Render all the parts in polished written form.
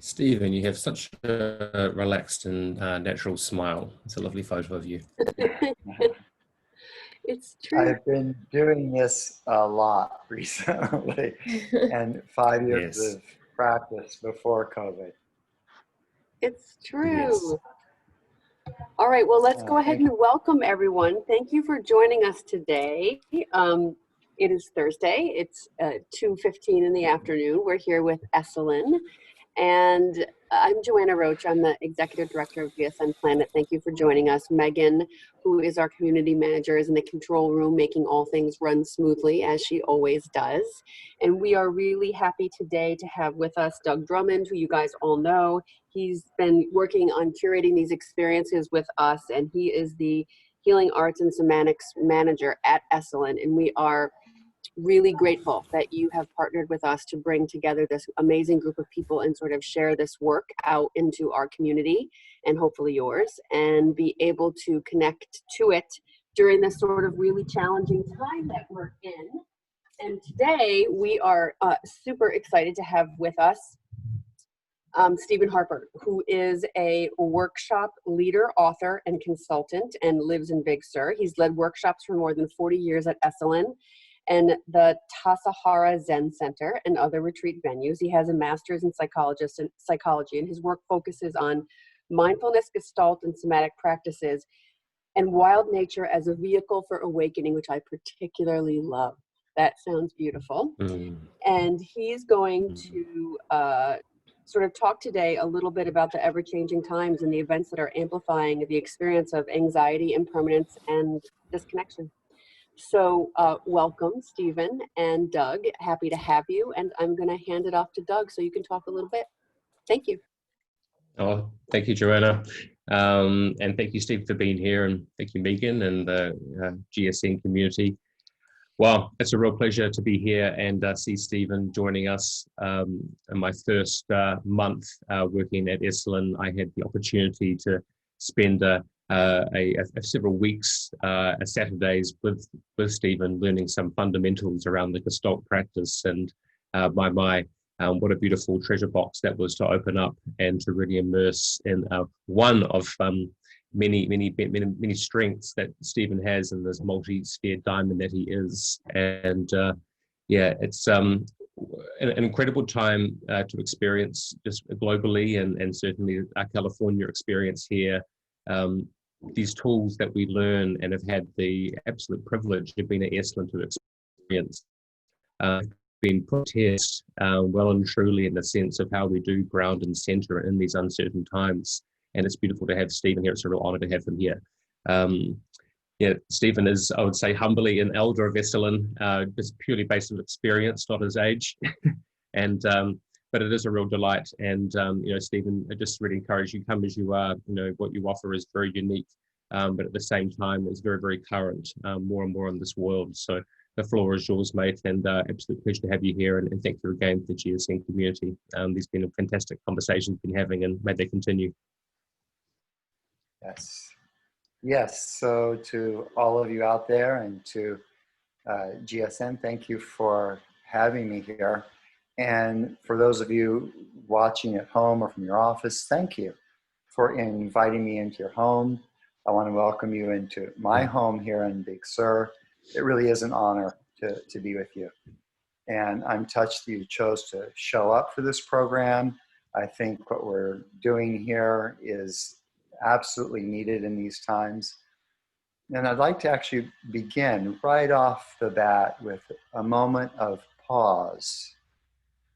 Stephen, you have such a relaxed and natural smile. It's a lovely photo of you. It's true. I've been doing this a lot recently, and 5 years Yes, of practice before COVID. It's yes. true. All right, well, let's go ahead Thank and welcome everyone. Thank you for joining us today. It is Thursday. It's 2:15 in the afternoon. We're here with Esalen, and I'm Joanna Roach. I'm the Executive Director of GSN Planet. Thank you for joining us. Megan, who is our community manager, is in the control room making all things run smoothly, as she always does. And we are really happy today to have with us Doug Drummond, who you guys all know. He's been working on curating these experiences with us, and he is the Healing Arts and Somatics Manager at Esalen. And we are really grateful that you have partnered with us to bring together this amazing group of people and sort of share this work out into our community and hopefully yours, and be able to connect to it during this sort of really challenging time that we're in. And today we are super excited to have with us Stephen Harper, who is a workshop leader, author, and consultant, and lives in Big Sur. He's led workshops for more than 40 years at Esalen and the Tassajara Zen Center and other retreat venues. He has a master's in psychology, and his work focuses on mindfulness, gestalt, and somatic practices, and wild nature as a vehicle for awakening, which I particularly love. That sounds beautiful. Mm. And he's going to sort of talk today a little bit about the ever-changing times and the events that are amplifying the experience of anxiety, impermanence, and disconnection. So welcome, Stephen and Doug. Happy to have you. And I'm going to hand it off to Doug so you can talk a little bit. Thank you. Oh, thank you, Joanna. And thank you, Steve, for being here. And thank you, Megan, and the GSN community. Well, it's a real pleasure to be here and see Stephen joining us. In my first month working at Esalen, I had the opportunity to spend several weeks, Saturdays with Stephen, learning some fundamentals around the gestalt practice. And what a beautiful treasure box that was to open up and to really immerse in one of many strengths that Stephen has in this multi-sphere diamond that he is. And it's an incredible time to experience just globally and certainly our California experience here. These tools that we learn and have had the absolute privilege of being at Esalen to experience been put to test well and truly in the sense of how we do ground and center in these uncertain times. And it's beautiful to have Stephen here. It's a real honor to have him here. Stephen is, I would say, humbly an elder of Esalen, just purely based on experience, not his age. But it is a real delight. And, Stephen, I just really encourage you, come as you are. What you offer is very unique, but at the same time, it's very, very current, more and more in this world. So the floor is yours, mate, and absolute pleasure to have you here. And thank you again for the GSN community. These been a fantastic conversations we've been having, and may they continue. Yes. So to all of you out there and to GSN, thank you for having me here. And for those of you watching at home or from your office, thank you for inviting me into your home. I want to welcome you into my home here in Big Sur. It really is an honor to be with you. And I'm touched that you chose to show up for this program. I think what we're doing here is absolutely needed in these times. And I'd like to actually begin right off the bat with a moment of pause.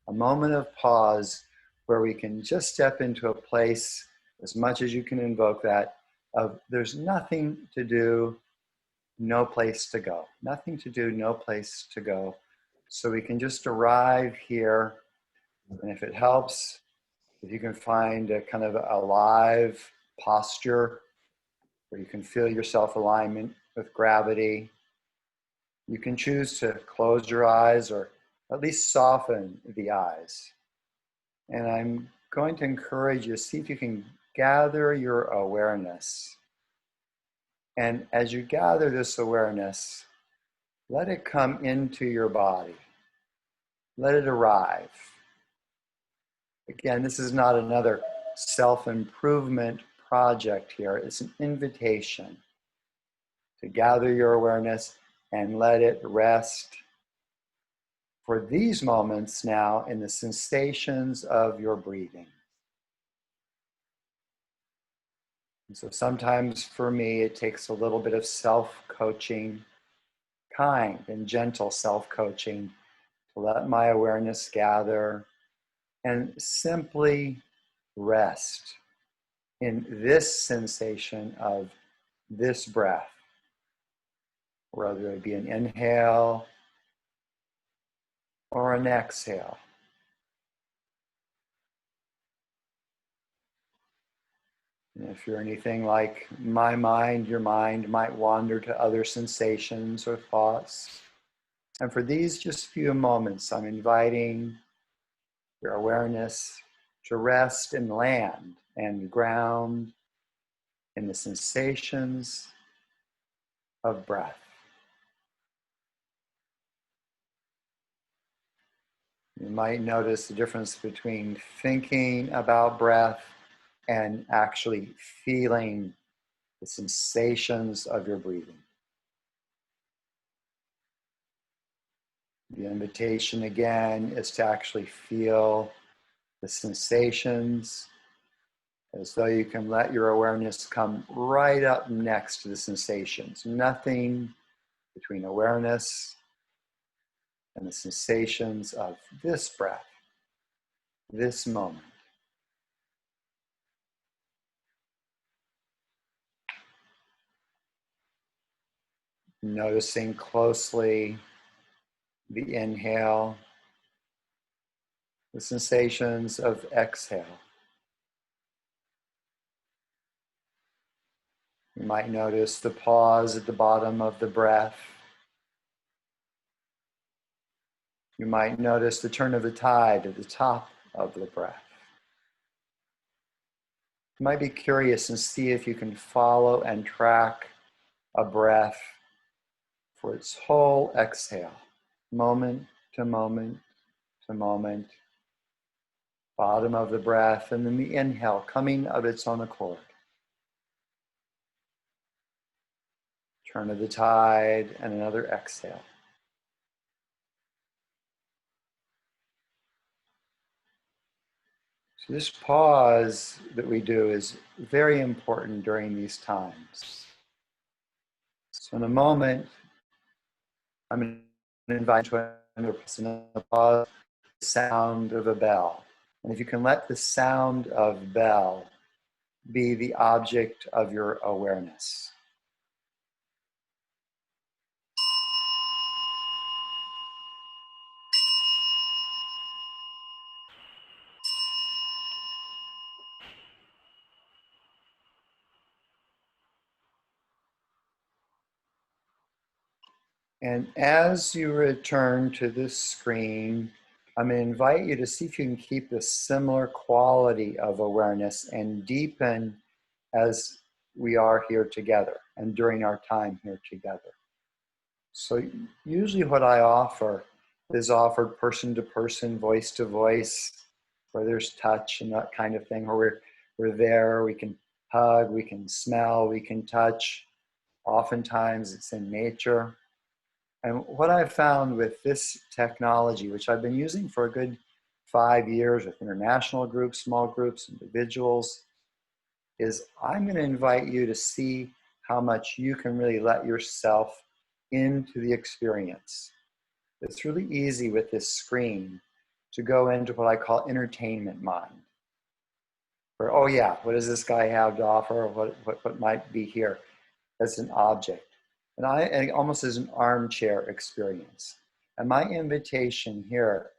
A moment of pause where we can just step into a place, as much as you can invoke that, of there's nothing to do, no place to go. Nothing to do, no place to go. So we can just arrive here. And if it helps, if you can find a kind of alive posture where you can feel your self-alignment with gravity, you can choose to close your eyes or at least soften the eyes. And I'm going to encourage you to see if you can gather your awareness. And as you gather this awareness, let it come into your body. Let it arrive. Again, this is not another self-improvement project here. It's an invitation to gather your awareness and let it rest for these moments now in the sensations of your breathing. And so sometimes for me, it takes a little bit of self-coaching, kind and gentle self-coaching, to let my awareness gather and simply rest in this sensation of this breath, whether it be an inhale or an exhale. And if you're anything like my mind, your mind might wander to other sensations or thoughts. And for these just few moments, I'm inviting your awareness to rest and land and ground in the sensations of breath. You might notice the difference between thinking about breath and actually feeling the sensations of your breathing. The invitation again is to actually feel the sensations as though you can let your awareness come right up next to the sensations. Nothing between awareness and the sensations of this breath, this moment. Noticing closely the inhale, the sensations of exhale. You might notice the pause at the bottom of the breath. You might notice the turn of the tide at the top of the breath. You might be curious and see if you can follow and track a breath for its whole exhale, moment to moment to moment. Bottom of the breath, and then the inhale coming of its own accord. Turn of the tide and another exhale. So this pause that we do is very important during these times. So in a moment, I'm going to invite you to pause the sound of a bell. And if you can let the sound of bell be the object of your awareness. And as you return to this screen, I'm going to invite you to see if you can keep a similar quality of awareness and deepen as we are here together and during our time here together. So usually what I offer is offered person to person, voice to voice, where there's touch and that kind of thing, where we're there, we can hug, we can smell, we can touch. Oftentimes it's in nature. And what I've found with this technology, which I've been using for a good 5 years with international groups, small groups, individuals, is I'm going to invite you to see how much you can really let yourself into the experience. It's really easy with this screen to go into what I call entertainment mind. Where, oh yeah, what does this guy have to offer? What might be here as an object? And almost as an armchair experience. And my invitation here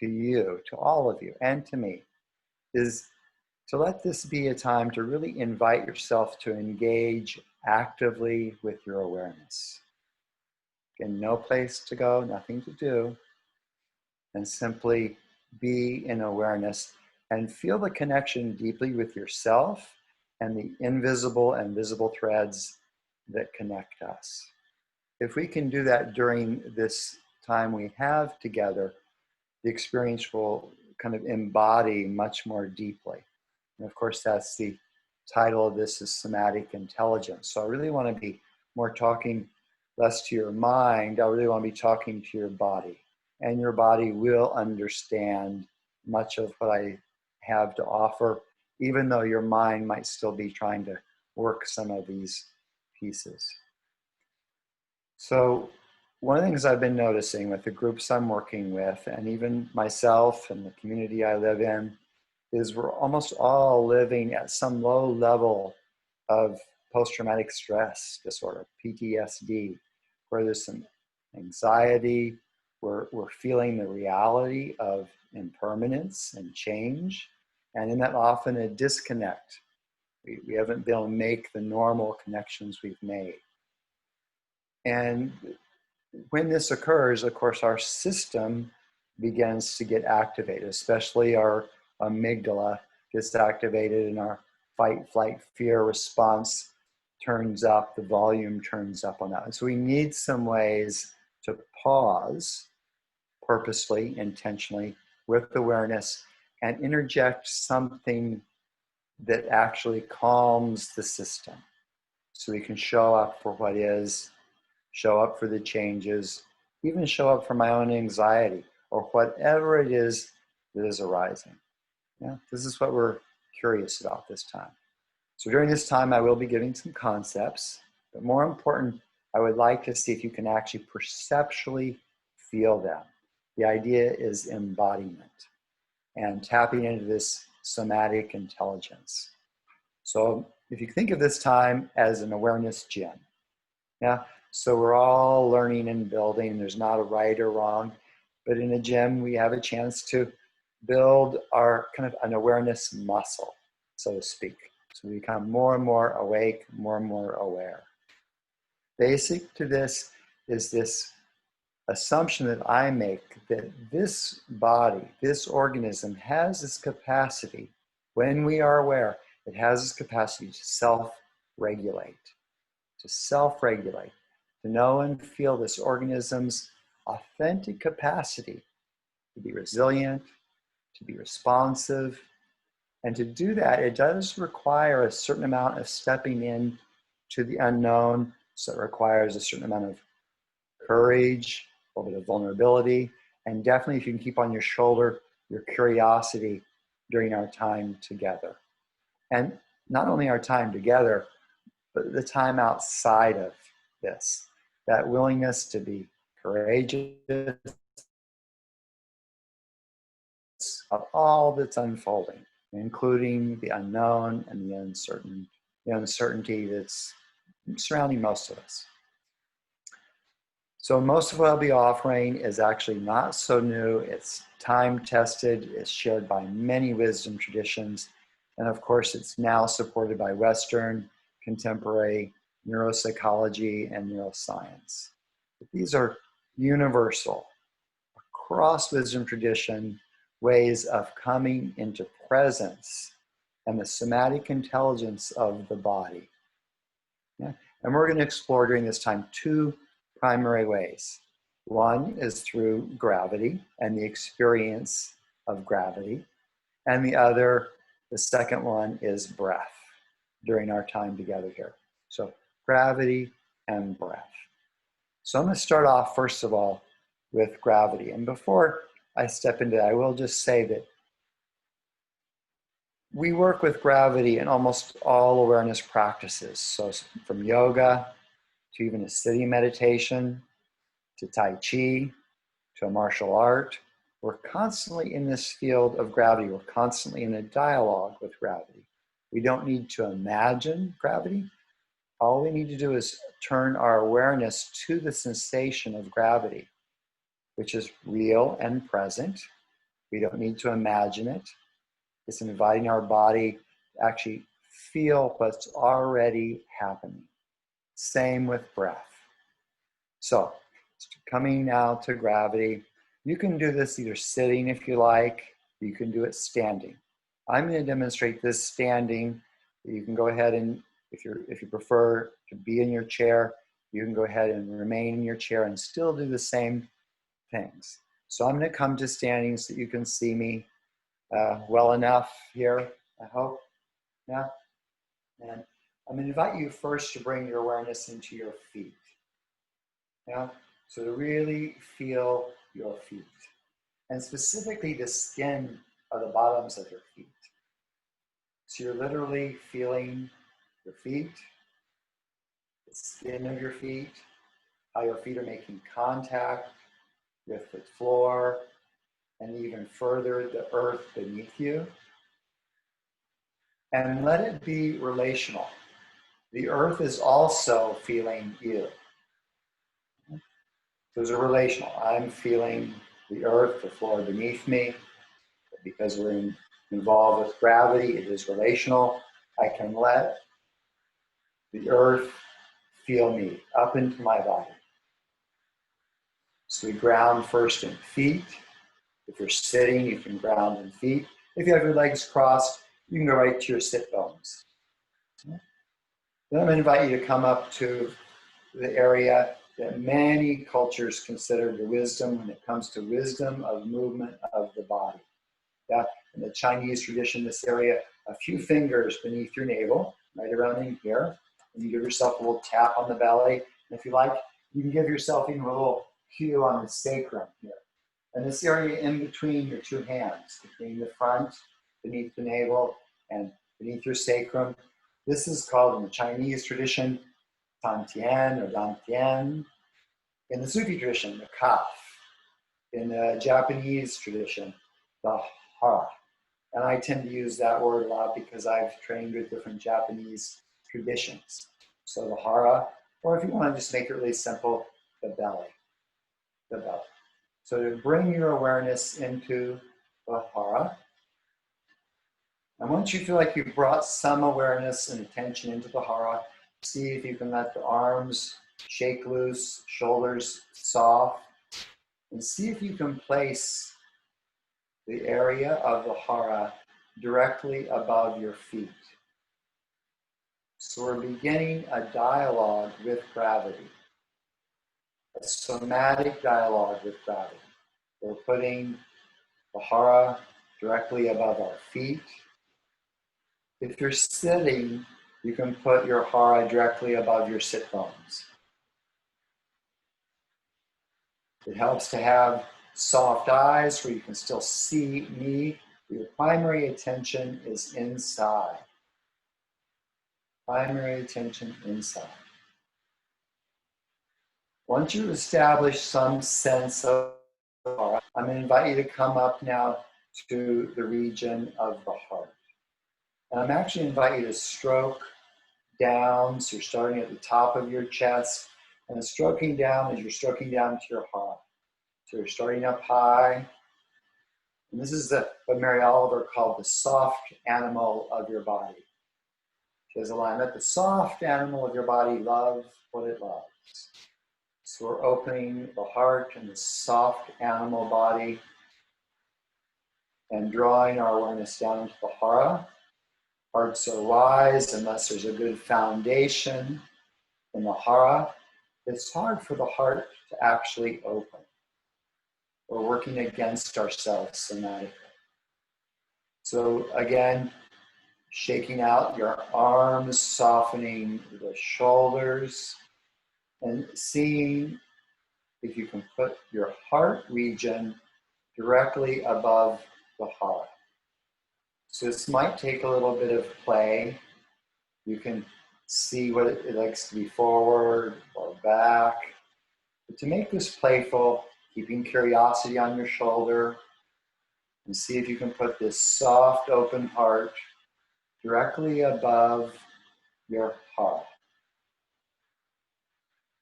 to you, to all of you, and to me, is to let this be a time to really invite yourself to engage actively with your awareness. Again, no place to go, nothing to do, and simply be in awareness and feel the connection deeply with yourself and the invisible and visible threads that connect us. If we can do that during this time we have together, the experience will kind of embody much more deeply. And of course, that's the title of this, is Somatic Intelligence. So I really want to be more talking less to your mind. I really want to be talking to your body. And your body will understand much of what I have to offer, even though your mind might still be trying to work some of these pieces. So one of the things I've been noticing with the groups I'm working with, and even myself and the community I live in, is we're almost all living at some low level of post-traumatic stress disorder, PTSD, where there's some anxiety, we're feeling the reality of impermanence and change, and in that often a disconnect. We haven't been able to make the normal connections we've made. And when this occurs, of course, our system begins to get activated, especially our amygdala gets activated and our fight, flight, fear response turns up, the volume turns up on that. And so we need some ways to pause purposely, intentionally, with awareness, and interject something that actually calms the system. So we can show up for what is, show up for the changes, even show up for my own anxiety or whatever it is that is arising. Yeah, this is what we're curious about this time. So during this time, I will be giving some concepts, but more important, I would like to see if you can actually perceptually feel them. The idea is embodiment and tapping into this somatic intelligence. So if you think of this time as an awareness gym, yeah, so we're all learning and building. There's not a right or wrong, but in a gym, we have a chance to build our kind of an awareness muscle, so to speak. So we become more and more awake, more and more aware. Basic to this is this assumption that I make that this body, this organism has this capacity, when we are aware, it has this capacity to self-regulate, to know and feel this organism's authentic capacity to be resilient, to be responsive. And to do that, it does require a certain amount of stepping in to the unknown. So it requires a certain amount of courage, a little bit of vulnerability, and definitely if you can keep on your shoulder, your curiosity during our time together. And not only our time together, but the time outside of this, that willingness to be courageous of all that's unfolding, including the unknown and the uncertainty that's surrounding most of us. So most of what I'll be offering is actually not so new. It's time-tested, it's shared by many wisdom traditions, and of course it's now supported by Western, contemporary neuropsychology and neuroscience. But these are universal, across wisdom tradition, ways of coming into presence and the somatic intelligence of the body. Yeah? And we're going to explore during this time two primary ways. One is through gravity and the experience of gravity. And the other, the second one, is breath during our time together here. So gravity and breath. So I'm going to start off, first of all, with gravity. And before I step into that, I will just say that we work with gravity in almost all awareness practices. So from yoga to even a sitting meditation, to Tai Chi, to a martial art, we're constantly in this field of gravity. We're constantly in a dialogue with gravity. We don't need to imagine gravity. All we need to do is turn our awareness to the sensation of gravity, which is real and present. We don't need to imagine it. It's inviting our body to actually feel what's already happening. Same with breath. So, coming now to gravity, you can do this either sitting if you like, you can do it standing. I'm going to demonstrate this standing. You can go ahead and, if you prefer to be in your chair, you can go ahead and remain in your chair and still do the same things. So I'm going to come to standing so that you can see me. well enough here, I hope. Yeah. And I'm going to invite you first to bring your awareness into your feet. Yeah. So to really feel your feet, and specifically the skin of the bottoms of your feet. So you're literally feeling your feet, the skin of your feet, how your feet are making contact with the floor, and even further, the earth beneath you. And let it be relational. The earth is also feeling you. Those are relational. I'm feeling the earth, the floor beneath me. Because we're involved with gravity, it is relational. I can let the earth feel me up into my body. So we ground first in feet. If you're sitting, you can ground in feet. If you have your legs crossed, you can go right to your sit bones. Then I'm going to invite you to come up to the area that many cultures consider the wisdom when it comes to wisdom of movement of the body. Yeah? In the Chinese tradition, this area, a few fingers beneath your navel, right around in here, and you give yourself a little tap on the belly. And if you like, you can give yourself even a little cue on the sacrum here. And this area in between your two hands, between the front, beneath the navel, and beneath your sacrum. This is called in the Chinese tradition, Tantian or Dantian. In the Sufi tradition, the Kaf. In the Japanese tradition, the Hara. And I tend to use that word a lot because I've trained with different Japanese traditions. So the Hara, or if you want to just make it really simple, the belly. The belly. So to bring your awareness into the Hara. And once you feel like you've brought some awareness and attention into the Hara, see if you can let the arms shake loose, shoulders soft, and see if you can place the area of the Hara directly above your feet. So we're beginning a dialogue with gravity, a somatic dialogue with gravity. We're putting the Hara directly above our feet. If you're sitting, you can put your Hara directly above your sit bones. It helps to have soft eyes where you can still see me. Your primary attention is inside. Primary attention inside. Once you establish some sense of Hara, I'm going to invite you to come up now to the region of the heart. And I'm actually invite you to stroke down. So you're starting at the top of your chest and stroking down as you're stroking down to your heart. So you're starting up high. And this is what Mary Oliver called the soft animal of your body. She has a line, let the soft animal of your body love what it loves. So we're opening the heart and the soft animal body and drawing our awareness down into the Hara. Hearts are wise unless there's a good foundation in the Hara. It's hard for the heart to actually open. We're working against ourselves somatically. So again, shaking out your arms, softening the shoulders, and seeing if you can put your heart region directly above the heart. So this might take a little bit of play. You can see what it likes to be forward or back. But to make this playful, keeping curiosity on your shoulder, and see if you can put this soft, open heart directly above your heart.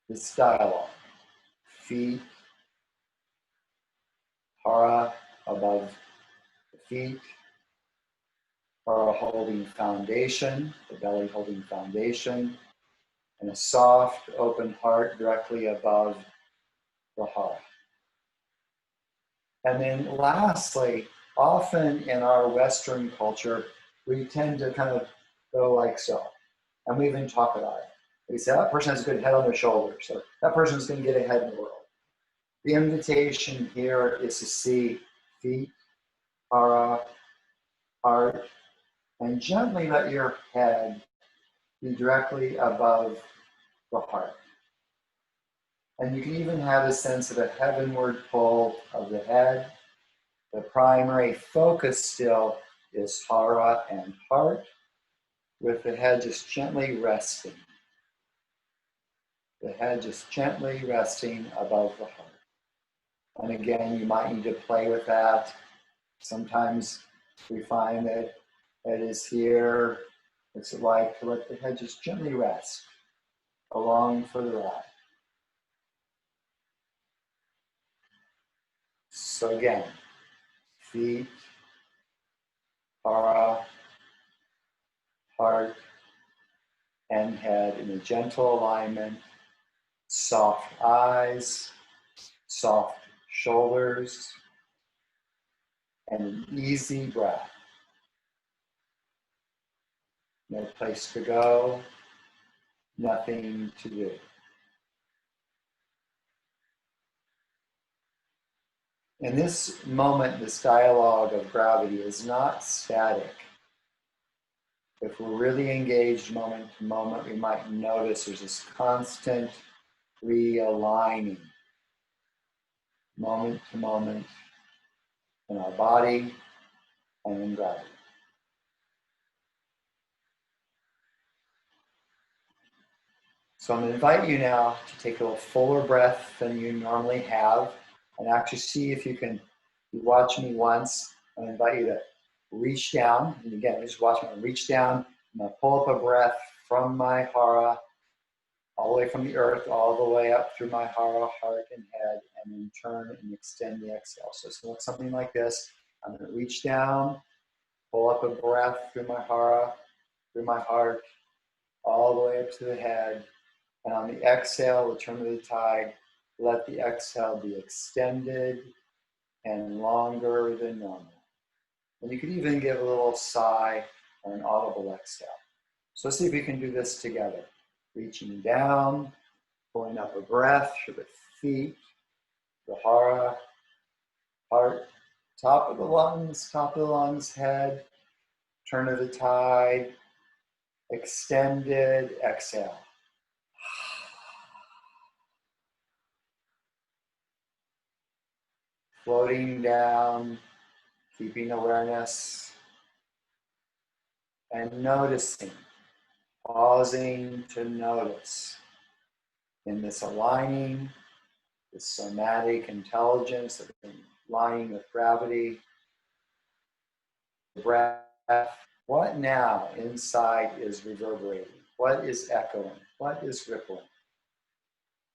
This dialogue. Feet, Hara above the feet, Hara holding foundation, the belly holding foundation, and a soft, open heart directly above the heart. And then lastly, often in our Western culture, we tend to kind of go like so. And we even talk about it. We say, that person has a good head on their shoulders, so that person's going to get ahead in the world. The invitation here is to see feet, Hara, heart, and gently let your head be directly above the heart. And you can even have a sense of a heavenward pull of the head. The primary focus still is hara and heart, with the head just gently resting. The head just gently resting above the heart. And again, you might need to play with that. Sometimes we find that it is here. It's like to let the head just gently rest along for the ride. So again, feet, hara, heart, and head in a gentle alignment, soft eyes, soft shoulders, and an easy breath. No place to go, nothing to do. In this moment, this dialogue of gravity is not static. If we're really engaged moment to moment, we might notice there's this constant realigning, moment to moment, in our body and in gravity. So I'm going to invite you now to take a little fuller breath than you normally have, and actually see if you can watch me once. I invite you to reach down, and again, just watch me reach down. I'm going to pull up a breath from my hara, all the way from the earth, all the way up through my hara, heart, and head, and then turn and extend the exhale. So it's going to look something like this. I'm going to reach down, pull up a breath through my hara, through my heart, all the way up to the head. And on the exhale, return to the tide. Let the exhale be extended and longer than normal. And you could even give a little sigh or an audible exhale. So let's see if we can do this together. Reaching down, pulling up a breath through the feet, the hara, heart, top of the lungs, head, turn of the tide, extended, exhale. Floating down, keeping awareness, and noticing, pausing to notice in this aligning, this somatic intelligence of aligning with gravity, breath. What now inside is reverberating? What is echoing? What is rippling?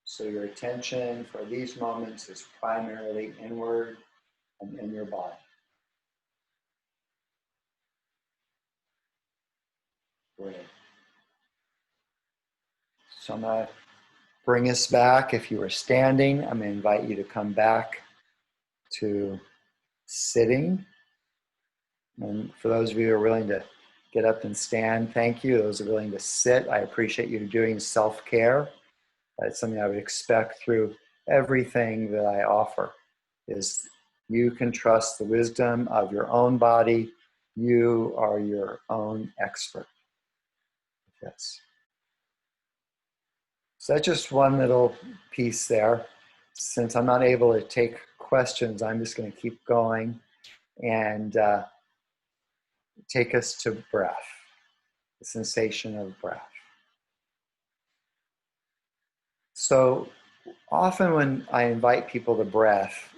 So your attention for these moments is primarily inward and in your body. Great. So I'm going to bring us back. If you were standing, I'm going to invite you to come back to sitting. And for those of you who are willing to get up and stand, thank you. Those who are willing to sit, I appreciate you doing self-care. That's something I would expect through everything that I offer, is you can trust the wisdom of your own body. You are your own expert. Yes. So that's just one little piece there. Since I'm not able to take questions, I'm just going to keep going and take us to breath, the sensation of breath. So often when I invite people to breath,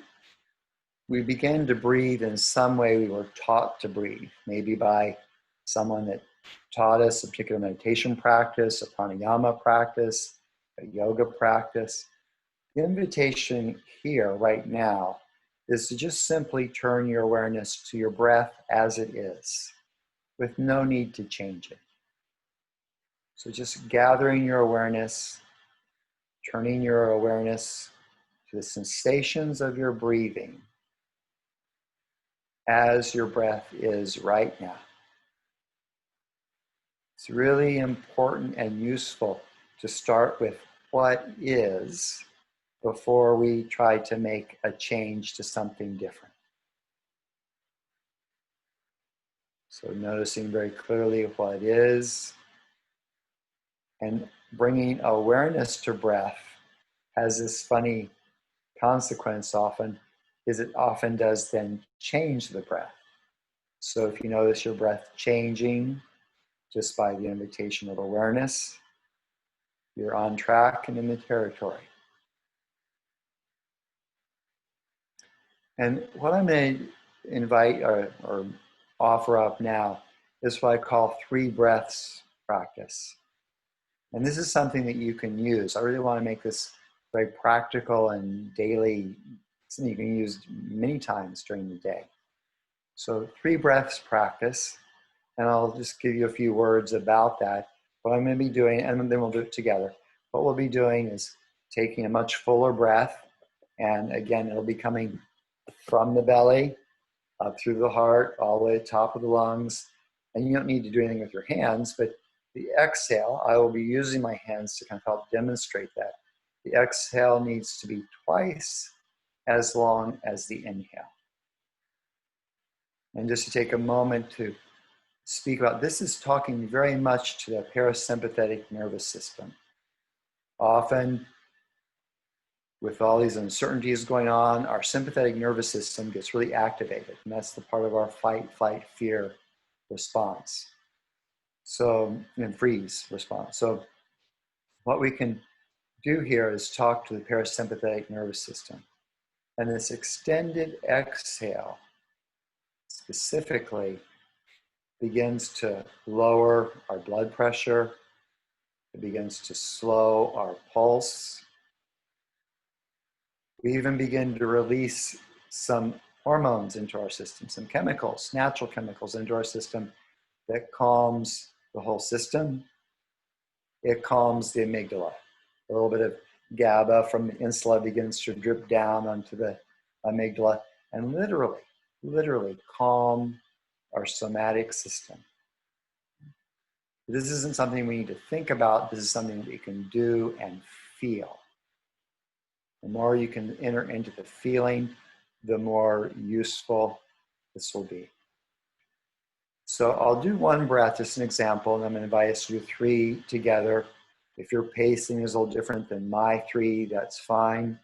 we begin to breathe in some way we were taught to breathe, maybe by someone that taught us a particular meditation practice, a pranayama practice, a yoga practice. The invitation here right now is to just simply turn your awareness to your breath as it is, with no need to change it. So just gathering your awareness, turning your awareness to the sensations of your breathing as your breath is right now. It's really important and useful to start with what is before we try to make a change to something different. So noticing very clearly what it is, and bringing awareness to breath has this funny consequence often, is it often does then change the breath. So if you notice your breath changing just by the invitation of awareness, you're on track and in the territory. And what I'm going to invite or offer up now is what I call 3 breaths practice. And this is something that you can use. I really want to make this very practical and daily, something you can use many times during the day. So 3 breaths practice, and I'll just give you a few words about that. What I'm going to be doing, and then we'll do it together. What we'll be doing is taking a much fuller breath, and again, it'll be coming from the belly, up through the heart, all the way to the top of the lungs. And you don't need to do anything with your hands, but the exhale, I will be using my hands to kind of help demonstrate that. The exhale needs to be twice as long as the inhale. And just to take a moment to speak about, this is talking very much to the parasympathetic nervous system. Often, with all these uncertainties going on, our sympathetic nervous system gets really activated, and that's the part of our fight, flight, fear response. So, and freeze response. So what we can do here is talk to the parasympathetic nervous system. And this extended exhale specifically begins to lower our blood pressure. It begins to slow our pulse. We even begin to release some hormones into our system, some chemicals, natural chemicals into our system that calms the whole system. It calms the amygdala. A little bit of GABA from the insula begins to drip down onto the amygdala and literally calm our somatic system. This isn't something we need to think about. This is something that we can do and feel. The more you can enter into the feeling, the more useful this will be. So I'll do 1 breath, just an example, and I'm going to invite us to do 3 together. If your pacing is a little different than my 3, that's fine.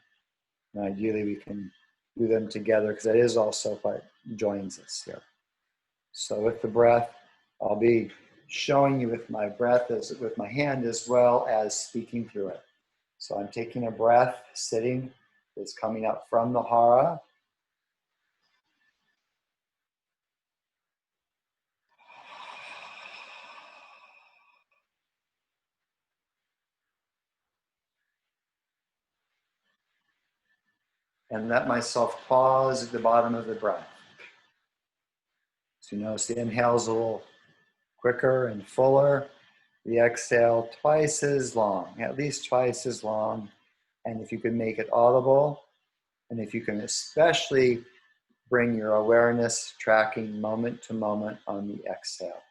And ideally, we can do them together because that is also what joins us here. So with the breath, I'll be showing you with my breath, with my hand, as well as speaking through it. So I'm taking a breath, sitting, that's coming up from the hara. And let myself pause at the bottom of the breath. So you notice the inhale is a little quicker and fuller. The exhale twice as long, at least twice as long. And if you can make it audible, and if you can especially bring your awareness tracking moment to moment on the exhale.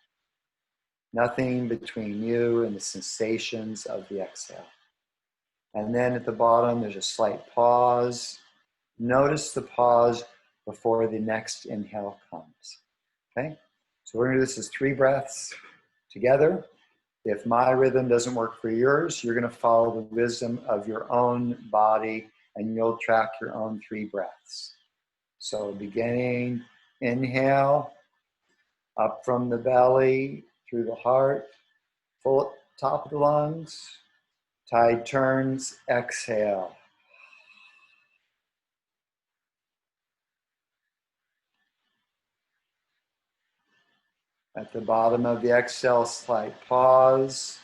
Nothing between you and the sensations of the exhale. And then at the bottom, there's a slight pause. Notice the pause before the next inhale comes. Okay? So we're going to do this as 3 breaths together. If my rhythm doesn't work for yours, you're going to follow the wisdom of your own body and you'll track your own 3 breaths. So beginning, inhale, up from the belly, through the heart, full top of the lungs. Tide turns, exhale. At the bottom of the exhale, slight pause.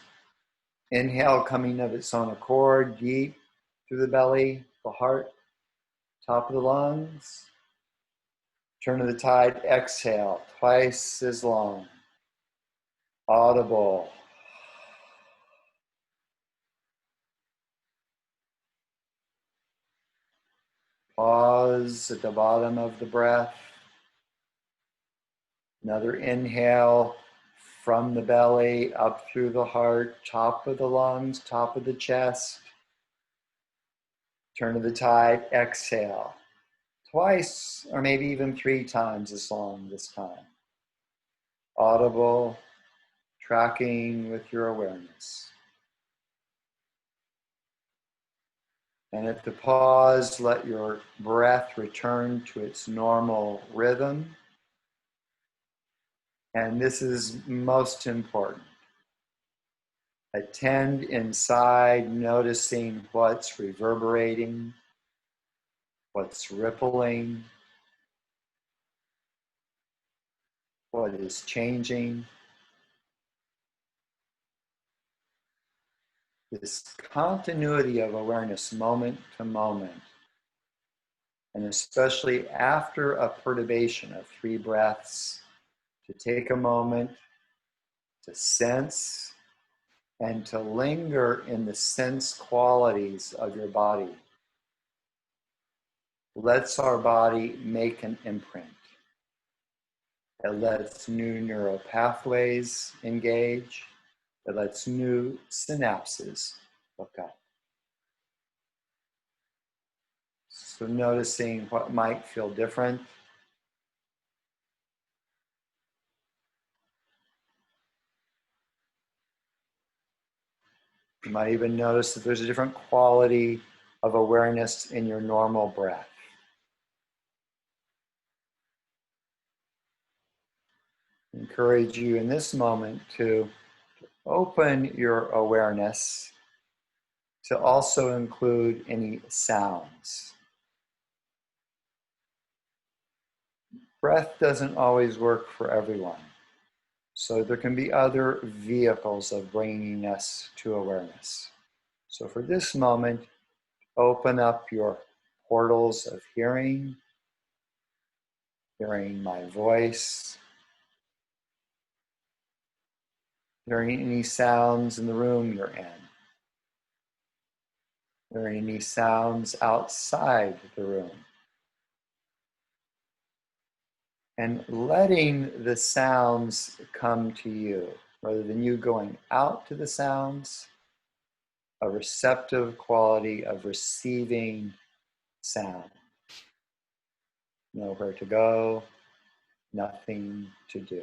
Inhale coming of its own accord, deep through the belly, the heart, top of the lungs. Turn of the tide, exhale, twice as long. Audible. Pause at the bottom of the breath. Another inhale from the belly, up through the heart, top of the lungs, top of the chest. Turn of the tide, exhale. Twice or maybe even 3 times as long this time. audible, tracking with your awareness. And at the pause, let your breath return to its normal rhythm. And this is most important. Attend inside, noticing what's reverberating, what's rippling, what is changing. This continuity of awareness moment to moment, and especially after a perturbation of 3 breaths, to take a moment to sense and to linger in the sense qualities of your body. Lets our body make an imprint. It lets new neural pathways engage. It lets new synapses hook up. So noticing what might feel different. You might even notice that there's a different quality of awareness in your normal breath. I encourage you in this moment to open your awareness to also include any sounds. Breath doesn't always work for everyone. So there can be other vehicles of bringing us to awareness. So for this moment, open up your portals of hearing my voice, hearing any sounds in the room you're in, hearing any sounds outside the room, and letting the sounds come to you rather than you going out to the sounds. A receptive quality of receiving sound. Nowhere to go, nothing to do.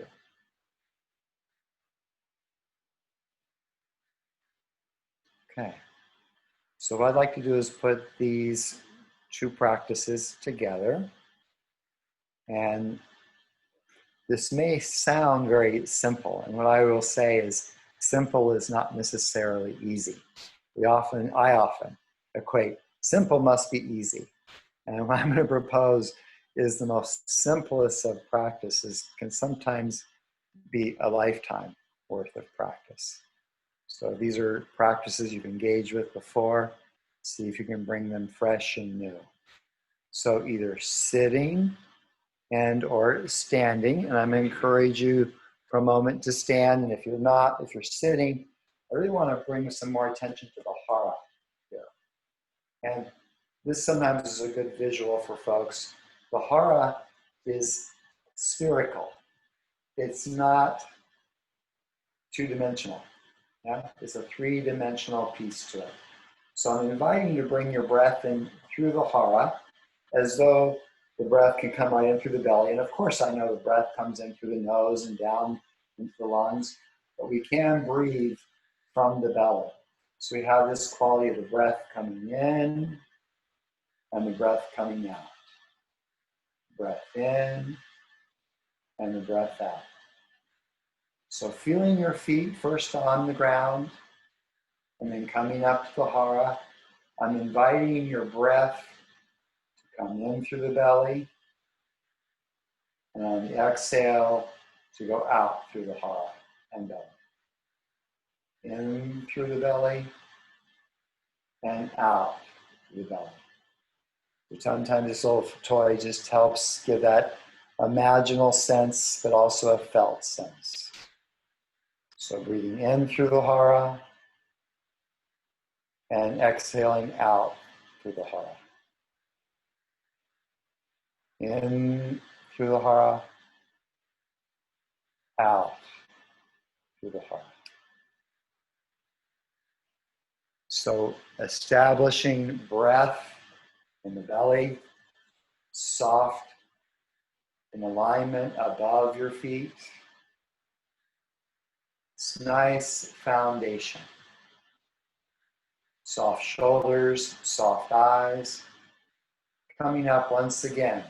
Okay. So what I'd like to do is put these 2 practices together. And this may sound very simple. And what I will say is simple is not necessarily easy. I often equate simple must be easy. And what I'm going to propose is the most simplest of practices can sometimes be a lifetime worth of practice. So these are practices you've engaged with before. See if you can bring them fresh and new. So either sitting and or standing, and I'm going to encourage you for a moment to stand. And if you're sitting, I really want to bring some more attention to the hara here. And this sometimes is a good visual for folks. The hara is spherical. It's not 2-dimensional. Yeah? It's a 3-dimensional piece to it. So I'm inviting you to bring your breath in through the hara as though the breath can come right in through the belly. And of course, I know the breath comes in through the nose and down into the lungs, but we can breathe from the belly. So we have this quality of the breath coming in and the breath coming out. Breath in and the breath out. So feeling your feet first on the ground and then coming up to the hara. I'm inviting your breath to come in through the belly and on the exhale to go out through the hara and belly. In through the belly and out through the belly. Sometimes this little toy just helps give that imaginal sense, but also a felt sense. So breathing in through the hara and exhaling out through the hara. In through the hara, out through the hara. So establishing breath in the belly, soft in alignment above your feet, This nice foundation. Soft shoulders, soft eyes. Coming up once again,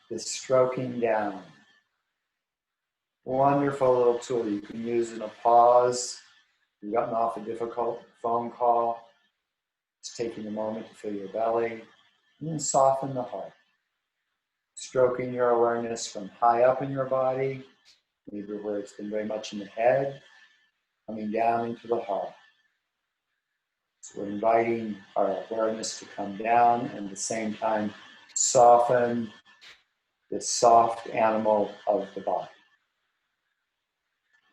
this stroking down. Wonderful little tool you can use in a pause. You've gotten off a difficult phone call. Just taking a moment to feel your belly and then soften the heart. Stroking your awareness from high up in your body, maybe where it's been very much in the head, coming down into the heart. So we're inviting our awareness to come down and at the same time soften this soft animal of the body.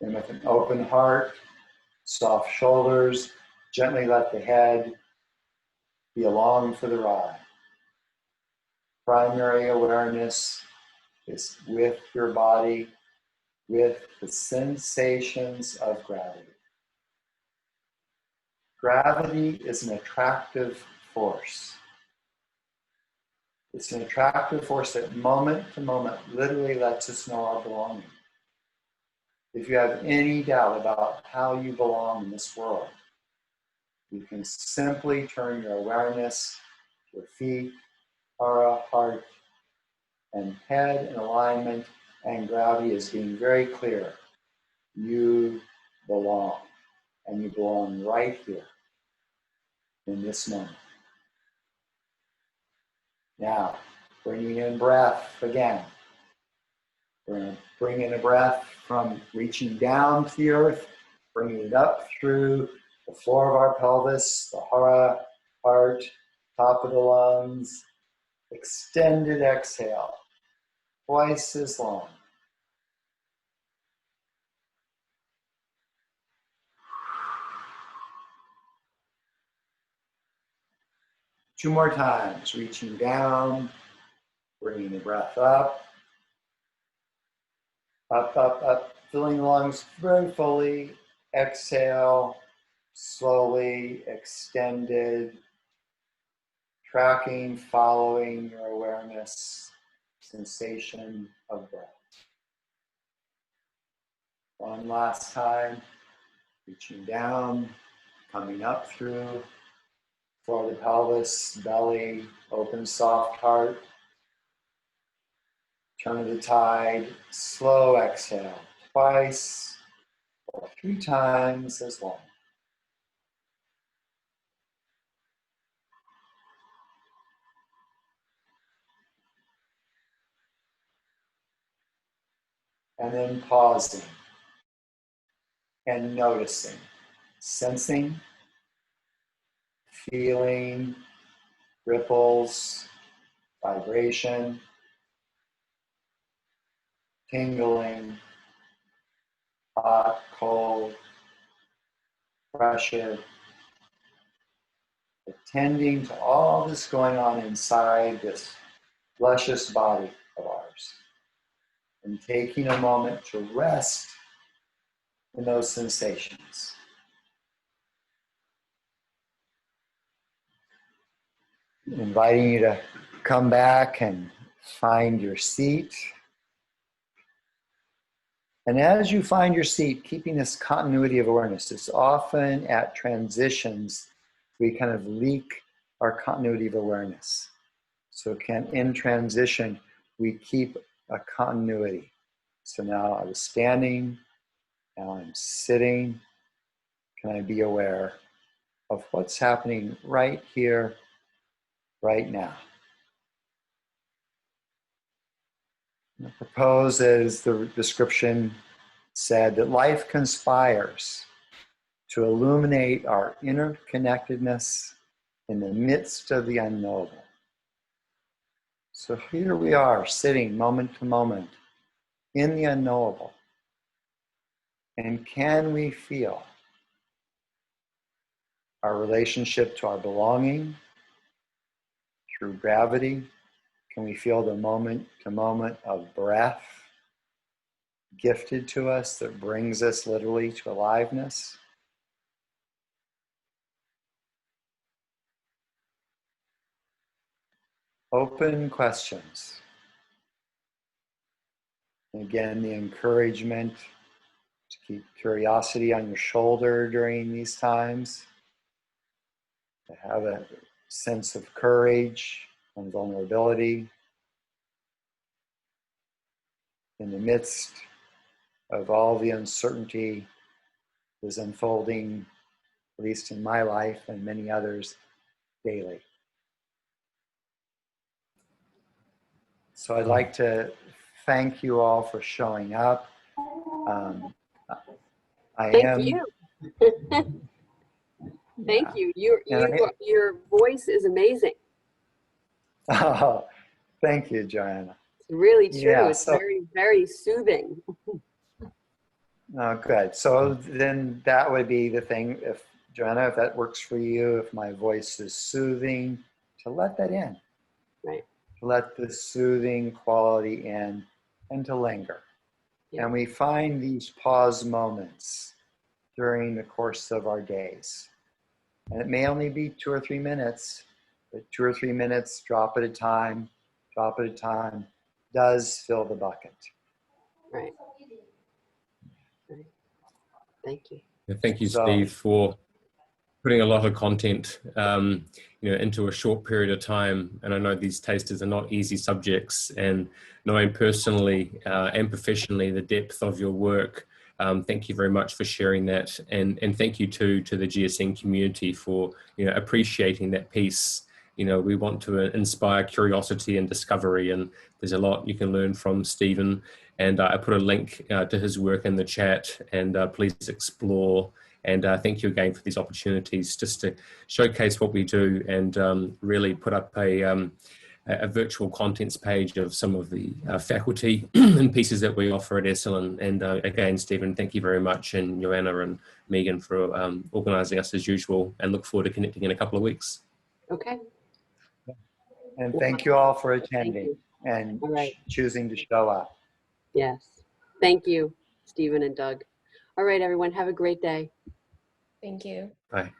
And with an open heart, soft shoulders, gently let the head be along for the ride. Primary awareness is with your body, with the sensations of gravity. Gravity is an attractive force. It's an attractive force that moment to moment literally lets us know our belonging. If you have any doubt about how you belong in this world, you can simply turn your awareness to your feet, aura, heart, and head in alignment, and gravity is being very clear. You belong, and you belong right here in this moment. Now, bringing in breath again. We're going to bring in a breath from reaching down to the earth, bringing it up through the floor of our pelvis, the hara, heart, top of the lungs. Extended exhale, twice as long. Two more times, reaching down, bringing the breath up, up, up, up, filling the lungs very fully. Exhale, slowly, extended, tracking, following your awareness, sensation of breath. One last time, reaching down, coming up through, floor of the pelvis, belly, open soft heart. Turn of the tide, slow exhale, twice or 3 times as long. And then pausing and noticing, sensing, feeling, ripples, vibration, tingling, hot, cold, pressure, attending to all this going on inside this luscious body of ours, and taking a moment to rest in those sensations. Inviting you to come back and find your seat. And as you find your seat, keeping this continuity of awareness, it's often at transitions we kind of leak our continuity of awareness. So in transition, we keep a continuity. So now I was standing, now I'm sitting. Can I be aware of what's happening right here, right now? I propose, as the description said, that life conspires to illuminate our interconnectedness in the midst of the unknowable. So here we are, sitting moment to moment in the unknowable. And can we feel our relationship to our belonging through gravity? Can we feel the moment to moment of breath gifted to us that brings us literally to aliveness? Open questions. Again, the encouragement to keep curiosity on your shoulder during these times, to have a sense of courage and vulnerability in the midst of all the uncertainty that is unfolding, at least in my life and many others, daily. So I'd like to thank you all for showing up. Thank you. Thank you. Your voice is amazing. Oh, thank you, Joanna. It's really true. Yeah, It's very, very soothing. Oh, good. So then that would be the thing, if Joanna, if that works for you, if my voice is soothing, to let that in. Right. To let the soothing quality in and to linger. Yeah. And we find these pause moments during the course of our days. And it may only be 2 or 3 minutes, but 2 or 3 minutes, drop at a time, does fill the bucket. Right. Right. Thank you. Yeah, thank you, Steve, for putting a lot of content, into a short period of time. And I know these tasters are not easy subjects, and knowing personally and professionally the depth of your work, thank you very much for sharing that. And thank you to the GSN community for, appreciating that piece. We want to inspire curiosity and discovery, and there's a lot you can learn from Stephen. And I put a link to his work in the chat, and please explore. And thank you again for these opportunities just to showcase what we do, and really put up a virtual contents page of some of the faculty and pieces that we offer at Esalen. And again, Stephen, thank you very much, and Joanna and Megan for organising us as usual, and look forward to connecting in a couple of weeks. Okay. And thank you all for attending and choosing to show up. Yes. Thank you, Stephen and Doug. All right, everyone. Have a great day. Thank you. Bye.